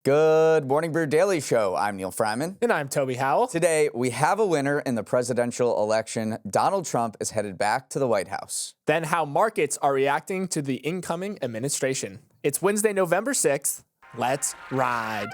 Good morning, Brew Daily Show. I'm Neal Fryman. And I'm Toby Howell. Today, we have a winner in the presidential election. Donald Trump is headed back to the White House. Then how markets are reacting to the incoming administration. It's Wednesday, November 6th. Let's ride.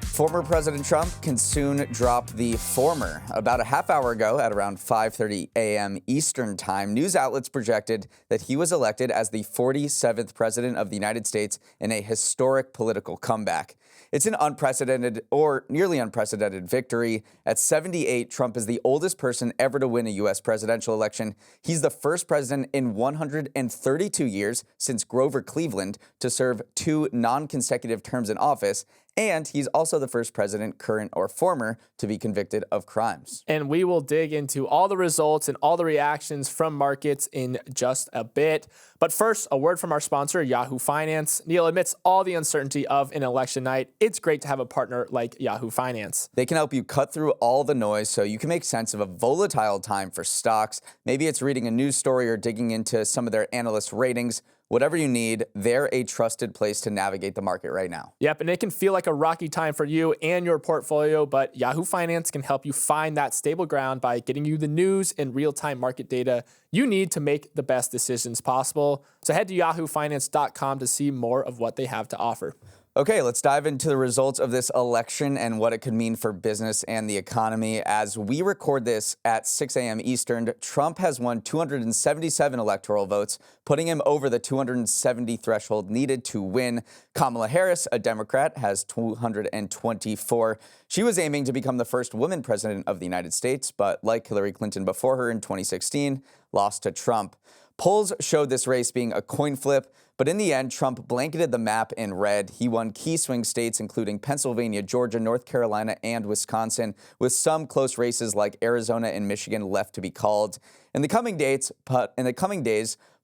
Former President Trump can soon drop the former. About a half hour ago, at around 5:30 a.m. Eastern Time, news outlets projected that he was elected as the 47th President of the United States in a historic political comeback. It's an unprecedented or nearly unprecedented victory. At 78, Trump is the oldest person ever to win a U.S. presidential election. He's the first president in 132 years since Grover Cleveland to serve 2 non-consecutive terms in office. And he's also the first president, current or former, to be convicted of crimes. And we will dig into all the results and all the reactions from markets in just a bit. But first, a word from our sponsor, Yahoo Finance. Neal, amidst all the uncertainty of an election night, it's great to have a partner like Yahoo Finance. They can help you cut through all the noise so you can make sense of a volatile time for stocks. Maybe it's reading a news story or digging into some of their analyst ratings. Whatever you need, they're a trusted place to navigate the market right now. Yep, and it can feel like a rocky time for you and your portfolio, but Yahoo Finance can help you find that stable ground by getting you the news and real-time market data you need to make the best decisions possible. So head to yahoofinance.com to see more of what they have to offer. Okay, let's dive into the results of this election and what it could mean for business and the economy. As we record this at 6 a.m. Eastern, Trump has won 277 electoral votes, putting him over the 270 threshold needed to win. Kamala Harris, a Democrat, has 224. She was aiming to become the first woman president of the United States, but like Hillary Clinton before her in 2016, lost to Trump. Polls showed this race being a coin flip, but in the end, Trump blanketed the map in red. He won key swing states, including Pennsylvania, Georgia, North Carolina, and Wisconsin, with some close races like Arizona and Michigan left to be called. In the coming days,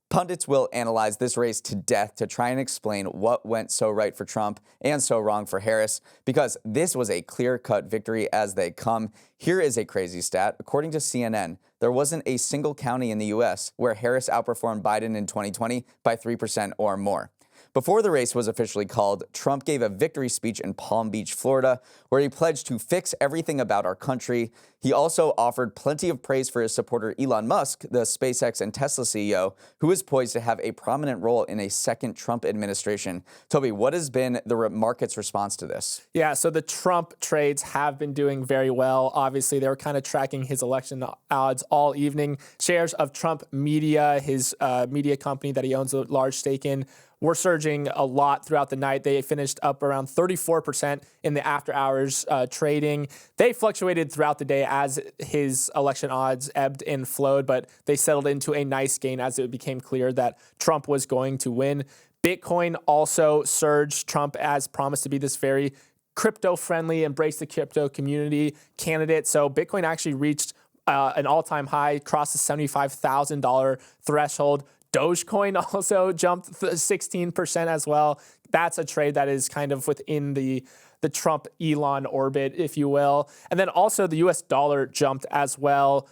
pundits will analyze this race to death to try and explain what went so right for Trump and so wrong for Harris, because this was a clear-cut victory as they come. Here is a crazy stat. According to CNN, there wasn't a single county in the U.S. where Harris outperformed Biden in 2020 by 3% or more. Before the race was officially called, Trump gave a victory speech in Palm Beach, Florida, where he pledged to fix everything about our country. He also offered plenty of praise for his supporter Elon Musk, the SpaceX and Tesla CEO, who is poised to have a prominent role in a second Trump administration. Toby, what has been the market's response to this? Yeah, so the Trump trades have been doing very well. Obviously, they were kind of tracking his election odds all evening. Shares of Trump Media, his media company that he owns a large stake in, were surging a lot throughout the night. They finished up around 34% in the after hours trading. They fluctuated throughout the day as his election odds ebbed and flowed, but they settled into a nice gain as it became clear that Trump was going to win. Bitcoin also surged. Trump has promised to be this very crypto-friendly, embrace the crypto community candidate. So Bitcoin actually reached an all-time high, crossed the $75,000 threshold. Dogecoin also jumped 16% as well. That's a trade that is kind of within the Trump-Elon orbit, if you will. And then also the U.S. dollar jumped as well,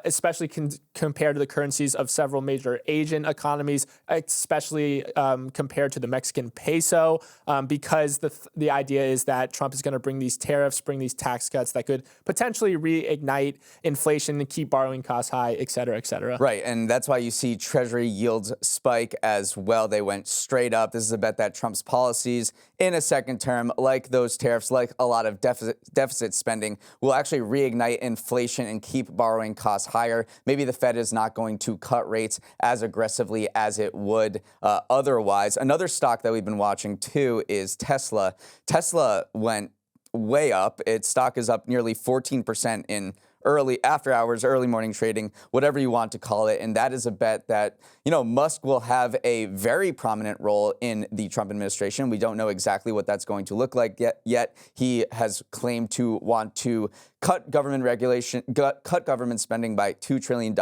especially compared to the currencies of several major Asian economies, especially compared to the Mexican peso, because the idea is that Trump is going to bring these tariffs, bring these tax cuts that could potentially reignite inflation and keep borrowing costs high, et cetera, et cetera. Right, and that's why you see Treasury yields spike as well. They went straight up. This is a bet that Trump's policies in a second term, like those tariffs, like a lot of deficit spending, will actually reignite inflation and keep borrowing costs higher. Maybe the Fed is not going to cut rates as aggressively as it would otherwise. Another stock that we've been watching too is Tesla. Tesla went way up. Its stock is up nearly 14% in after hours, early morning trading, whatever you want to call it. And that is a bet that, Musk will have a very prominent role in the Trump administration. We don't know exactly what that's going to look like yet. He has claimed to want to cut government spending by $2 trillion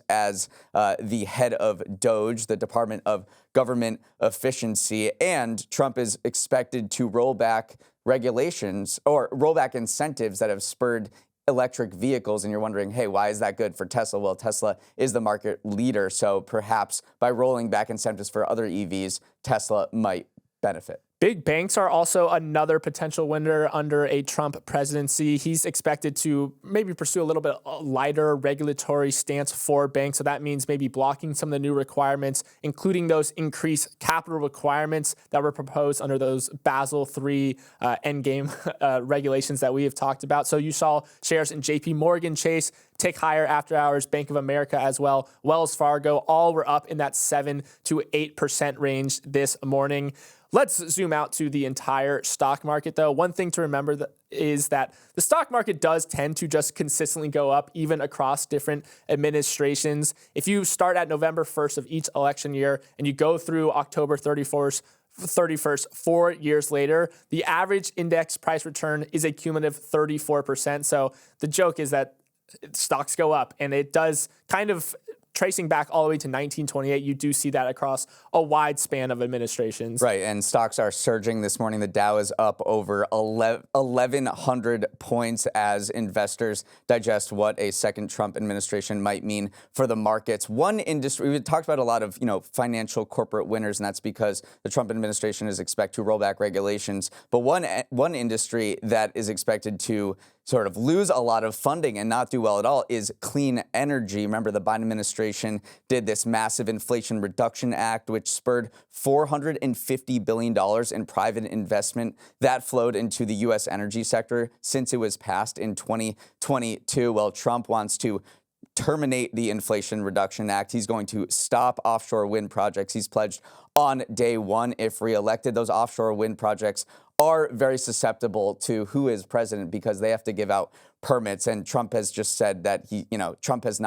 as the head of DOGE, the Department of Government Efficiency. And Trump is expected to roll back regulations or roll back incentives that have spurred electric vehicles, and you're wondering, hey, why is that good for Tesla? Well, Tesla is the market leader, so perhaps by rolling back incentives for other EVs, Tesla might benefit. Big banks are also another potential winner under a Trump presidency. He's expected to maybe pursue a little bit lighter regulatory stance for banks. So that means maybe blocking some of the new requirements, including those increased capital requirements that were proposed under those Basel III endgame regulations that we have talked about. So you saw shares in JP Morgan Chase tick higher after hours, Bank of America as well, Wells Fargo, all were up in that 7 to 8% range this morning. Let's zoom out to the entire stock market, though. One thing to remember is that the stock market does tend to just consistently go up, even across different administrations. If you start at November 1st of each election year and you go through October 31st, 4 years later, the average index price return is a cumulative 34%. So the joke is that stocks go up, and it does kind of tracing back all the way to 1928, you do see that across a wide span of administrations. Right, and stocks are surging this morning. The Dow is up over 1,100 points as investors digest what a second Trump administration might mean for the markets. One industry, we talked about a lot of financial corporate winners, and that's because the Trump administration is expected to roll back regulations. But one industry that is expected to sort of lose a lot of funding and not do well at all is clean energy. Remember, the Biden administration did this massive Inflation Reduction Act, which spurred $450 billion in private investment that flowed into the U.S. energy sector since it was passed in 2022. Well, Trump wants to terminate the Inflation Reduction Act. He's going to stop offshore wind projects. He's pledged on day one, if reelected. Those offshore wind projects are very susceptible to who is president because they have to give out permits. And Trump has just said that Trump does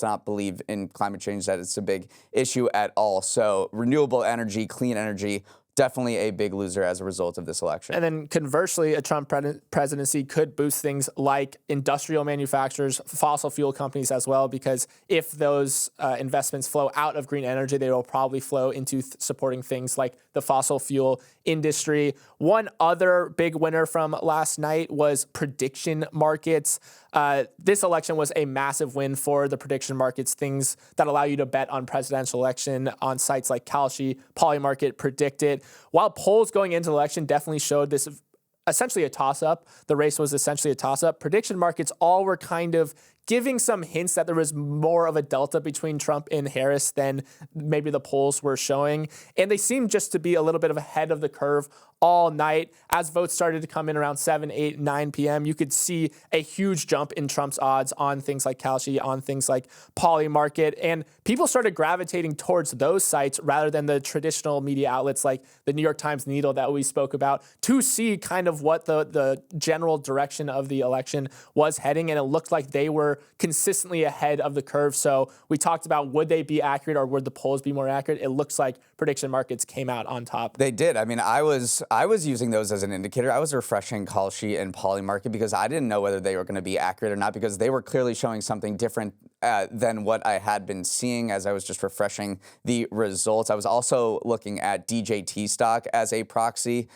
not believe in climate change, that it's a big issue at all. So renewable energy, clean energy, definitely a big loser as a result of this election. And then conversely, a Trump presidency could boost things like industrial manufacturers, fossil fuel companies as well, because if those investments flow out of green energy, they will probably flow into supporting things like the fossil fuel industry. One other big winner from last night was prediction markets. This election was a massive win for the prediction markets, things that allow you to bet on presidential election on sites like Kalshi, Polymarket, Predicted. While polls going into the election definitely showed this essentially a toss-up, the race was essentially a toss-up, prediction markets all were kind of giving some hints that there was more of a delta between Trump and Harris than maybe the polls were showing. And they seemed just to be a little bit of ahead of the curve all night. As votes started to come in around 7, 8, 9 p.m., you could see a huge jump in Trump's odds on things like Kalshi, on things like Polymarket. And people started gravitating towards those sites rather than the traditional media outlets like the New York Times Needle that we spoke about to see kind of what the general direction of the election was heading. And it looked like they were consistently ahead of the curve. So we talked about, would they be accurate or would the polls be more accurate? It looks like prediction markets came out on top. They did. I mean, I was using those as an indicator. I was refreshing Kalshi and Polymarket because I didn't know whether they were going to be accurate or not, because they were clearly showing something different than what I had been seeing as I was just refreshing the results. I was also looking at DJT stock as a proxy.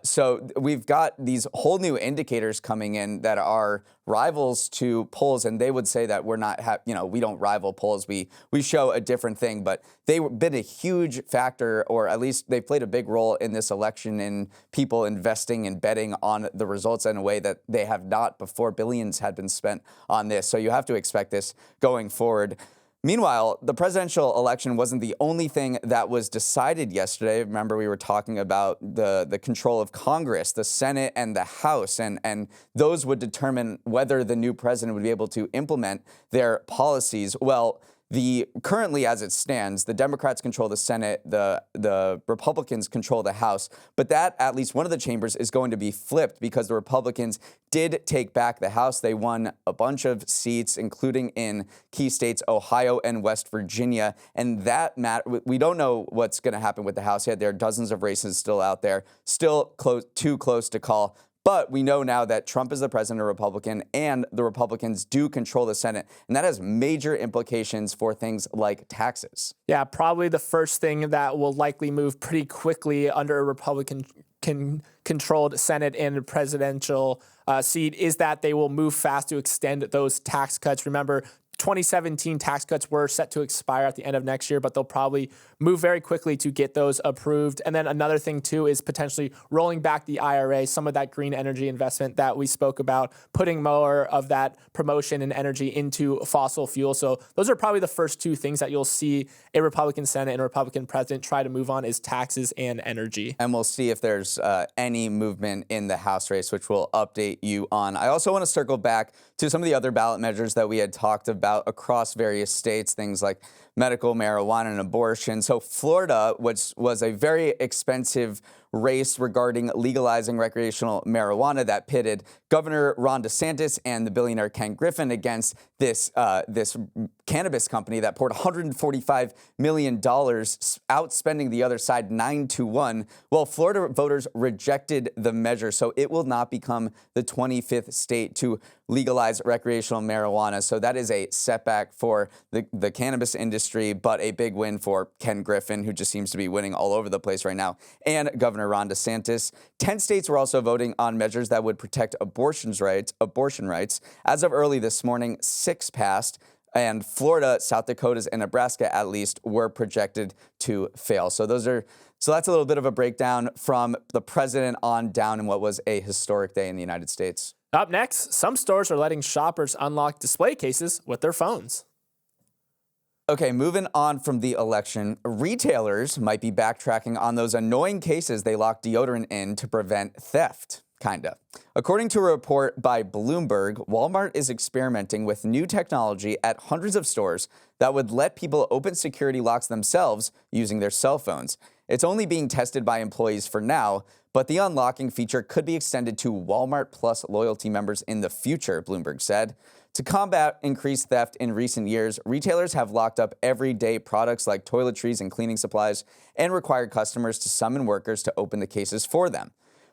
So we've got these whole new indicators coming in that are rivals to polls, and they would say that we're not, we don't rival polls. We show a different thing, but they've been a huge factor, or at least they played a big role in this election in people investing and betting on the results in a way that they have not before. Billions had been spent on this, so you have to expect this going forward. Meanwhile, the presidential election wasn't the only thing that was decided yesterday. Remember, we were talking about the control of Congress, the Senate and the House, and those would determine whether the new president would be able to implement their policies. Well, currently, as it stands, the Democrats control the Senate, the Republicans control the House, but that, at least one of the chambers, is going to be flipped because the Republicans did take back the House. They won a bunch of seats, including in key states, Ohio and West Virginia, and that we don't know what's going to happen with the House yet. There are dozens of races still out there, still too close to call. But we know now that Trump is the president, a Republican, and the Republicans do control the Senate. And that has major implications for things like taxes. Yeah, probably the first thing that will likely move pretty quickly under a Republican controlled Senate and presidential seat is that they will move fast to extend those tax cuts. Remember, 2017 tax cuts were set to expire at the end of next year, but they'll probably move very quickly to get those approved. And then another thing, too, is potentially rolling back the IRA, some of that green energy investment that we spoke about, putting more of that promotion and energy into fossil fuel. So those are probably the first two things that you'll see a Republican Senate and a Republican president try to move on is taxes and energy. And we'll see if there's any movement in the House race, which we'll update you on. I also want to circle back to some of the other ballot measures that we had talked about across various states, things like medical marijuana and abortion. So Florida, which was a very expensive race regarding legalizing recreational marijuana that pitted Governor Ron DeSantis and the billionaire Ken Griffin against this cannabis company that poured $145 million, outspending the other side 9-1. Well, Florida voters rejected the measure, so it will not become the 25th state to legalize recreational marijuana. So that is a setback for the cannabis industry, but a big win for Ken Griffin, who just seems to be winning all over the place right now, and Governor Ron DeSantis. 10 states were also voting on measures that would protect abortion rights. As of early this morning, 6 passed, and Florida, South Dakota, and Nebraska, at least, were projected to fail. So that's a little bit of a breakdown from the president on down in what was a historic day in the United States. Up next, some stores are letting shoppers unlock display cases with their phones. Okay, moving on from the election, retailers might be backtracking on those annoying cases they locked deodorant in to prevent theft. Kinda. According to a report by Bloomberg, Walmart is experimenting with new technology at hundreds of stores that would let people open security locks themselves using their cell phones. It's only being tested by employees for now, but the unlocking feature could be extended to Walmart Plus loyalty members in the future, Bloomberg said. To combat increased theft in recent years, retailers have locked up everyday products like toiletries and cleaning supplies and required customers to summon workers to open the cases for them.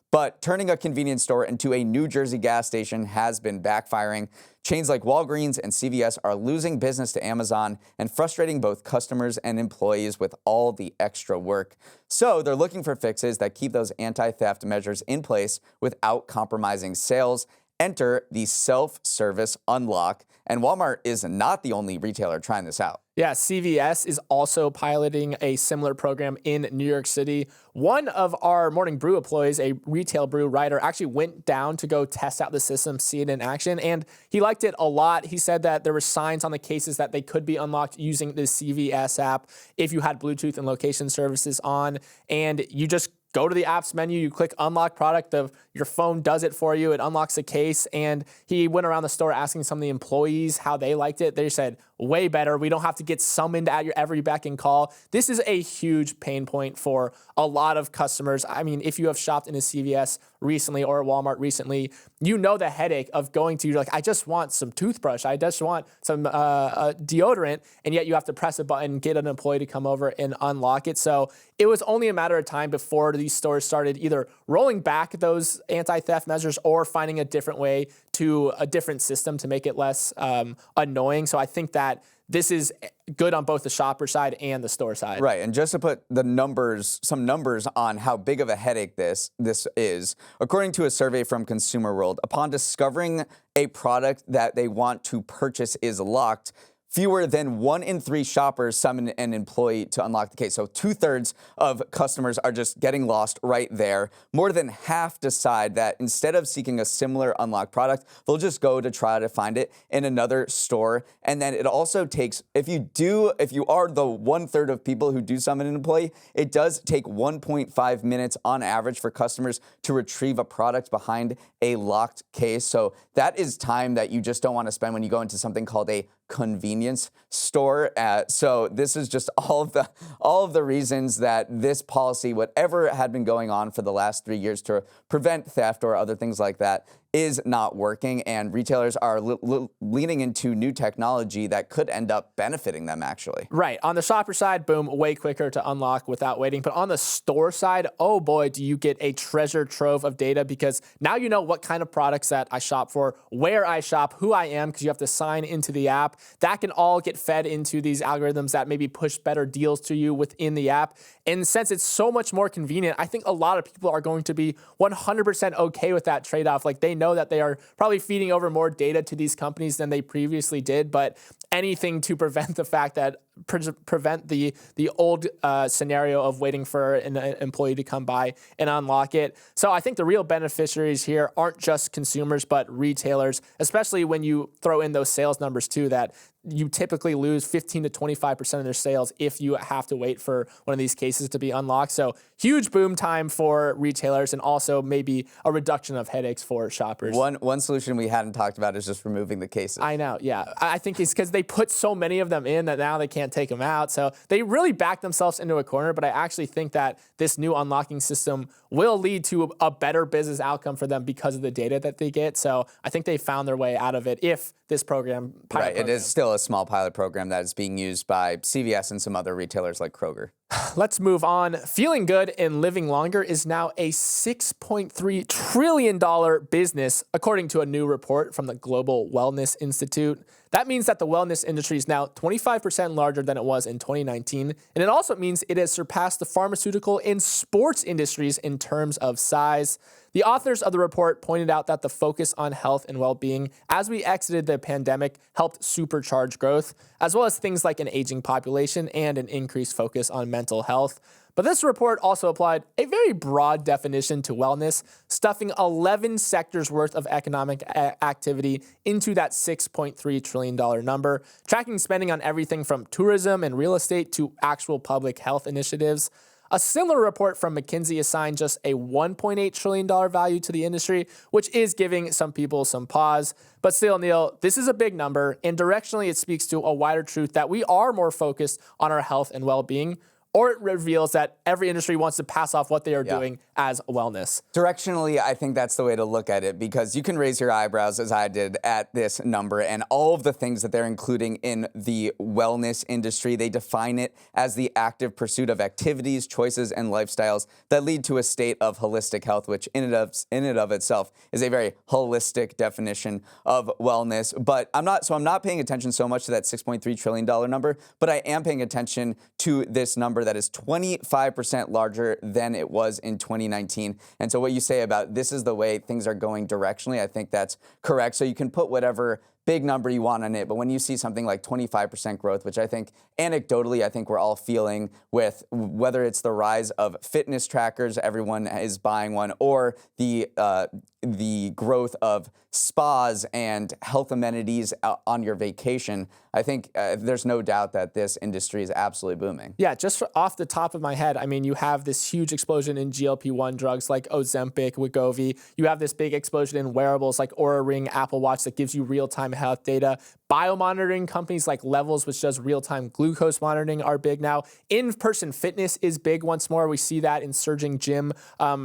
But turning a convenience store into a New Jersey gas station has been backfiring. Chains like Walgreens and CVS are losing business to Amazon and frustrating both customers and employees with all the extra work. So they're looking for fixes that keep those anti-theft measures in place without compromising sales. Enter the self-service unlock. And Walmart is not the only retailer trying this out. Yeah, CVS is also piloting a similar program in New York City. One of our Morning Brew employees, a retail brew writer, actually went down to go test out the system, see it in action, and he liked it a lot. He said that there were signs on the cases that they could be unlocked using the CVS app if you had Bluetooth and location services on, and you just go to the apps menu, you click unlock product, your phone does it for you, it unlocks the case, and he went around the store asking some of the employees how they liked it. They said, way better. We don't have to get summoned at your every beck and call. This is a huge pain point for a lot of customers. I mean, if you have shopped in a CVS recently or a Walmart recently, you know the headache of going to, you're like, I just want some toothbrush, I just want some deodorant, and yet you have to press a button, get an employee to come over and unlock it. So it was only a matter of time before these stores started either rolling back those anti-theft measures or finding a different way to a different system to make it less annoying. So I think that this is good on both the shopper side and the store side. Right, and just to put some numbers on how big of a headache this is, according to a survey from Consumer World, upon discovering a product that they want to purchase is locked, fewer than 1 in 3 shoppers summon an employee to unlock the case. So 2/3 of customers are just getting lost right there. More than half decide that instead of seeking a similar unlocked product, they'll just go to try to find it in another store. And then it also takes, if you are the 1/3 of people who do summon an employee, it does take 1.5 minutes on average for customers to retrieve a product behind a locked case. So that is time that you just don't want to spend when you go into something called a convenience store. So this is just all of the reasons that this policy, whatever had been going on for the last 3 years to prevent theft or other things like that, is not working, and retailers are leaning into new technology that could end up benefiting them, actually. Right. On the shopper side, boom, way quicker to unlock without waiting. But on the store side, oh boy, do you get a treasure trove of data, because now you know what kind of products that I shop for, where I shop, who I am, because you have to sign into the app. That can all get fed into these algorithms that maybe push better deals to you within the app. And since it's so much more convenient, I think a lot of people are going to be 100% okay with that trade-off. Like, they know that they are probably feeding over more data to these companies than they previously did, but anything to prevent the fact that prevent the old scenario of waiting for an employee to come by and unlock it. So I think the real beneficiaries here aren't just consumers, but retailers, especially when you throw in those sales numbers too, that you typically lose 15 to 25% of their sales if you have to wait for one of these cases to be unlocked. So huge boom time for retailers, and also maybe a reduction of headaches for shoppers. One solution we hadn't talked about is just removing the cases. I know, yeah. I think it's because they put so many of them in that now they can't take them out. So they really back themselves into a corner, but I actually think that this new unlocking system will lead to a better business outcome for them because of the data that they get. So I think they found their way out of it if this program, Right, it is still a small pilot program that is being used by CVS and some other retailers like Kroger. Let's move on. Feeling good and living longer is now a $6.3 trillion business, according to a new report from the Global Wellness Institute. That means that the wellness industry is now 25% larger than it was in 2019. And it also means it has surpassed the pharmaceutical and sports industries in terms of size. The authors of the report pointed out that the focus on health and well-being as we exited the pandemic helped supercharge growth, as well as things like an aging population and an increased focus on mental health. But this report also applied a very broad definition to wellness, stuffing 11 sectors worth of economic activity into that $6.3 trillion number, tracking spending on everything from tourism and real estate to actual public health initiatives. A similar report from McKinsey assigned just a $1.8 trillion value to the industry, which is giving some people some pause. But still, Neal, this is a big number, and directionally it speaks to a wider truth that we are more focused on our health and well-being, or it reveals that every industry wants to pass off what they are doing as wellness. Directionally, I think that's the way to look at it, because you can raise your eyebrows, as I did, at this number and all of the things that they're including in the wellness industry. They define it as the active pursuit of activities, choices, and lifestyles that lead to a state of holistic health, which in and of itself is a very holistic definition of wellness. But I'm not paying attention so much to that $6.3 trillion number, but I am paying attention to this number that is 25% larger than it was in 2019. And so what you say about this is the way things are going directionally, I think that's correct. So you can put whatever big number you want on it, but when you see something like 25% growth, which I think anecdotally, I think we're all feeling with, whether it's the rise of fitness trackers, everyone is buying one, or the growth of spas and health amenities on your vacation, I think there's no doubt that this industry is absolutely booming. Yeah, just off the top of my head, I mean, you have this huge explosion in GLP-1 drugs like Ozempic, Wegovy. You have this big explosion in wearables like Oura Ring, Apple Watch that gives you real-time health data. Biomonitoring companies like Levels, which does real-time glucose monitoring, are big now. In-person fitness is big once more. We see that in surging gym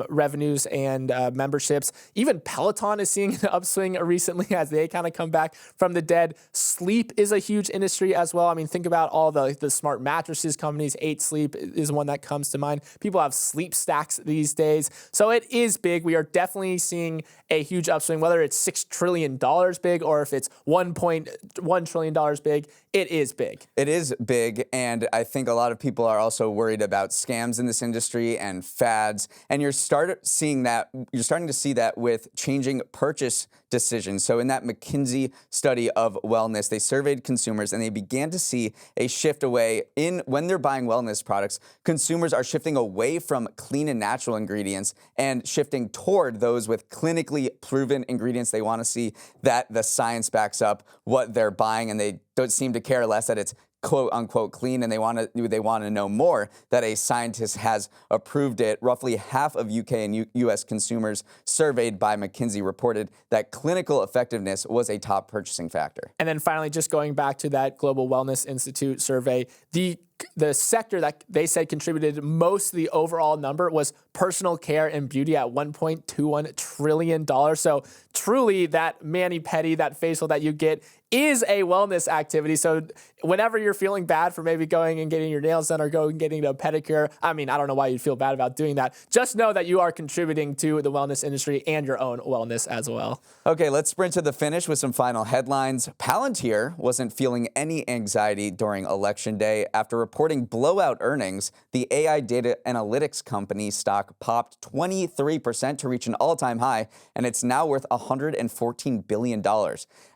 revenues and memberships. Even Peloton is seeing an upswing recently as they kind of come back from the dead. Sleep is a huge industry as well. I mean, think about all the smart mattresses companies. 8 Sleep is one that comes to mind. People have sleep stacks these days. So it is big. We are definitely seeing a huge upswing, whether it's $6 trillion big or if it's $1.1 trillion big. It is big. It is big, and I think a lot of people are also worried about scams in this industry and fads, and you're starting to see that with changing purchase decisions. So in that McKinsey study of wellness, they surveyed consumers and they began to see a shift away when they're buying wellness products. Consumers are shifting away from clean and natural ingredients and shifting toward those with clinically proven ingredients. They want to see that the science backs up what they're buying, and they don't seem to care less that it's quote unquote clean, and they want to know more that a scientist has approved it. Roughly half of UK and US consumers surveyed by McKinsey reported that clinical effectiveness was a top purchasing factor. And then finally, just going back to that Global Wellness Institute survey, the the sector that they said contributed most to the overall number was personal care and beauty at $1.21 trillion. So truly that mani-pedi, that facial that you get, is a wellness activity. So whenever you're feeling bad for maybe going and getting your nails done or going and getting a pedicure, I mean, I don't know why you'd feel bad about doing that. Just know that you are contributing to the wellness industry and your own wellness as well. Okay, let's sprint to the finish with some final headlines. Palantir wasn't feeling any anxiety during Election Day. After reporting blowout earnings, the AI data analytics company stock popped 23% to reach an all-time high, and it's now worth $114 billion.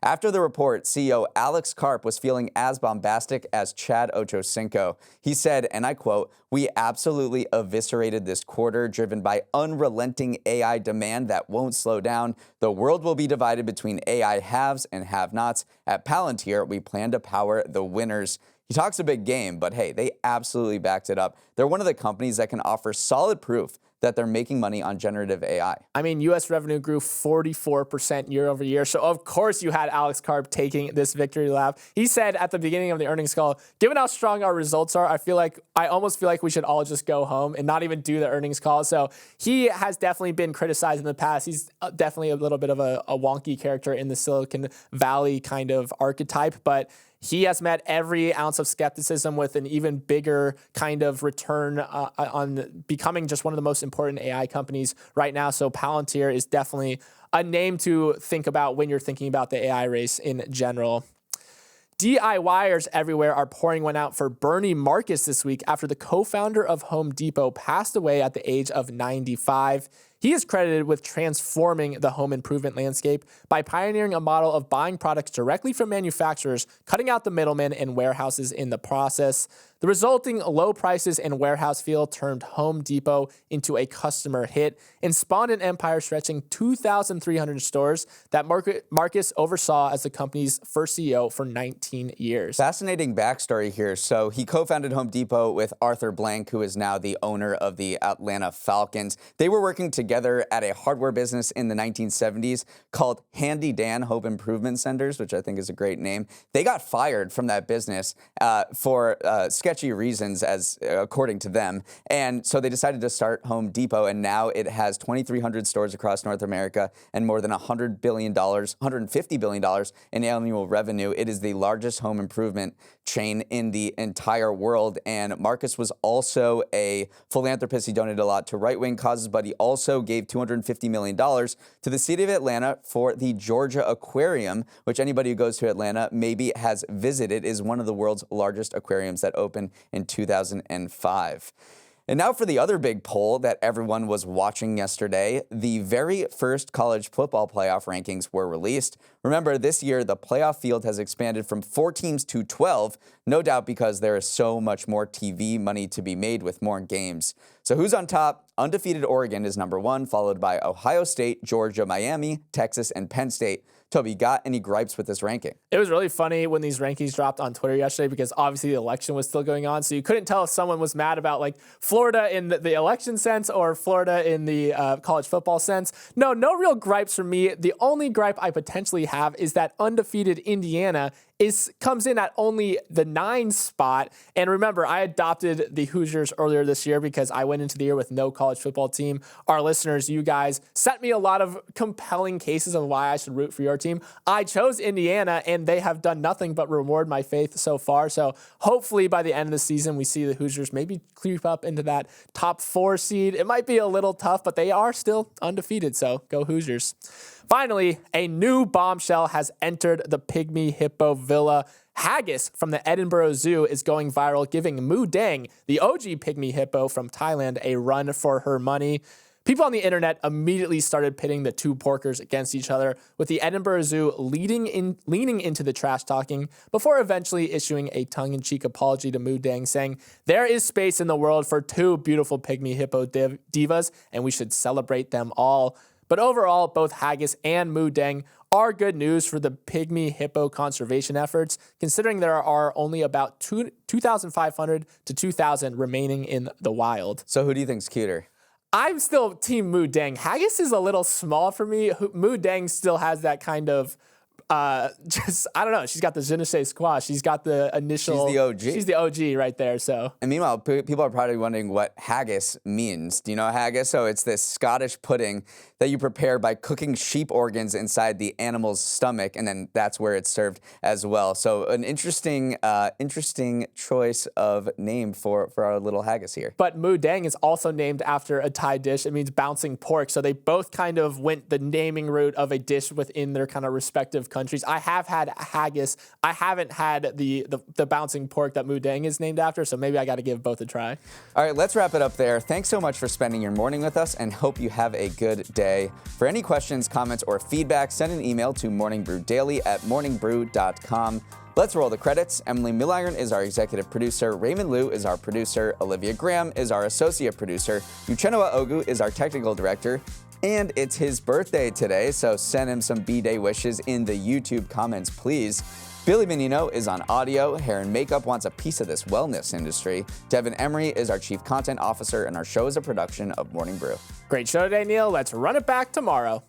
After the report, CEO Alex Karp was feeling as bombastic as Chad Ochocinco. He said, and I quote, "We absolutely eviscerated this quarter, driven by unrelenting AI demand that won't slow down. The world will be divided between AI haves and have-nots. At Palantir, we plan to power the winners." He talks a big game, but hey, they absolutely backed it up. They're one of the companies that can offer solid proof that they're making money on generative AI. I mean, U.S. revenue grew 44% year over year. So, of course, you had Alex Karp taking this victory lap. He said at the beginning of the earnings call, given how strong our results are, I almost feel like we should all just go home and not even do the earnings call. So he has definitely been criticized in the past. He's definitely a little bit of a wonky character in the Silicon Valley kind of archetype, but he has met every ounce of skepticism with an even bigger kind of return on becoming just one of the most important AI companies right now. So Palantir is definitely a name to think about when you're thinking about the AI race in general. DIYers everywhere are pouring one out for Bernie Marcus this week after the co-founder of Home Depot passed away at the age of 95. He is credited with transforming the home improvement landscape by pioneering a model of buying products directly from manufacturers, cutting out the middlemen and warehouses in the process. The resulting low prices and warehouse feel turned Home Depot into a customer hit and spawned an empire stretching 2,300 stores that Marcus oversaw as the company's first CEO for 19 years. Fascinating backstory here. So he co-founded Home Depot with Arthur Blank, who is now the owner of the Atlanta Falcons. They were working together at a hardware business in the 1970s called Handy Dan Home Improvement Centers, which I think is a great name. They got fired from that business for sketchy reasons, as according to them. And so they decided to start Home Depot, and now it has 2,300 stores across North America and more than $150 billion in annual revenue. It is the largest home improvement chain in the entire world. And Marcus was also a philanthropist. He donated a lot to right-wing causes, but he also gave $250 million to the city of Atlanta for the Georgia Aquarium, which anybody who goes to Atlanta maybe has visited, is one of the world's largest aquariums that opened in 2005. And now for the other big poll that everyone was watching yesterday. The very first college football playoff rankings were released. Remember, this year, the playoff field has expanded from 4 teams to 12, no doubt because there is so much more TV money to be made with more games. So who's on top? Undefeated Oregon is number 1, followed by Ohio State, Georgia, Miami, Texas, and Penn State. Toby, got any gripes with this ranking? It was really funny when these rankings dropped on Twitter yesterday because obviously the election was still going on. So you couldn't tell if someone was mad about like Florida in the election sense or Florida in the college football sense. No real gripes from me. The only gripe I potentially have is that undefeated Indiana comes in at only the 9 spot. And remember, I adopted the Hoosiers earlier this year because I went into the year with no college football team. Our listeners, you guys, sent me a lot of compelling cases of why I should root for your team. I chose Indiana, and they have done nothing but reward my faith so far. So hopefully by the end of the season, we see the Hoosiers maybe creep up into that top 4 seed. It might be a little tough, but they are still undefeated. So go Hoosiers. Finally, a new bombshell has entered the Pygmy Hippo Villa. Haggis from the Edinburgh Zoo is going viral, giving Moo Deng, the OG Pygmy Hippo from Thailand, a run for her money. People on the internet immediately started pitting the two porkers against each other, with the Edinburgh Zoo leaning into the trash talking before eventually issuing a tongue-in-cheek apology to Moo Deng, saying, "There is space in the world for 2 beautiful Pygmy Hippo divas, and we should celebrate them all." But overall, both Haggis and Moo Deng are good news for the Pygmy Hippo conservation efforts, considering there are only about 2,500 to 2,000 remaining in the wild. So who do you think's cuter? I'm still team Moo Deng. Haggis is a little small for me. Moo Deng still has that kind of Just, I don't know. She's got the je ne sais quoi. She's got the initial. She's the OG. She's the OG right there. So. And meanwhile, people are probably wondering what haggis means. Do you know haggis? So it's this Scottish pudding that you prepare by cooking sheep organs inside the animal's stomach, and then that's where it's served as well. So an interesting choice of name for our little haggis here. But Moo Deng is also named after a Thai dish. It means bouncing pork. So they both kind of went the naming route of a dish within their kind of respective countries. I have had haggis. I haven't had the bouncing pork that Moo Deng is named after. So maybe I got to give both a try. All right, let's wrap it up there. Thanks so much for spending your morning with us, and hope you have a good day. For any questions, comments, or feedback, send an email to morningbrewdaily@morningbrew.com. Let's roll the credits. Emily Milliron is our executive producer. Raymond Liu is our producer. Olivia Graham is our associate producer. Uchenua Ogu is our technical director. And it's his birthday today, so send him some B-Day wishes in the YouTube comments, please. Billy Menino is on audio. Hair and Makeup wants a piece of this wellness industry. Devin Emery is our chief content officer, and our show is a production of Morning Brew. Great show today, Neal. Let's run it back tomorrow.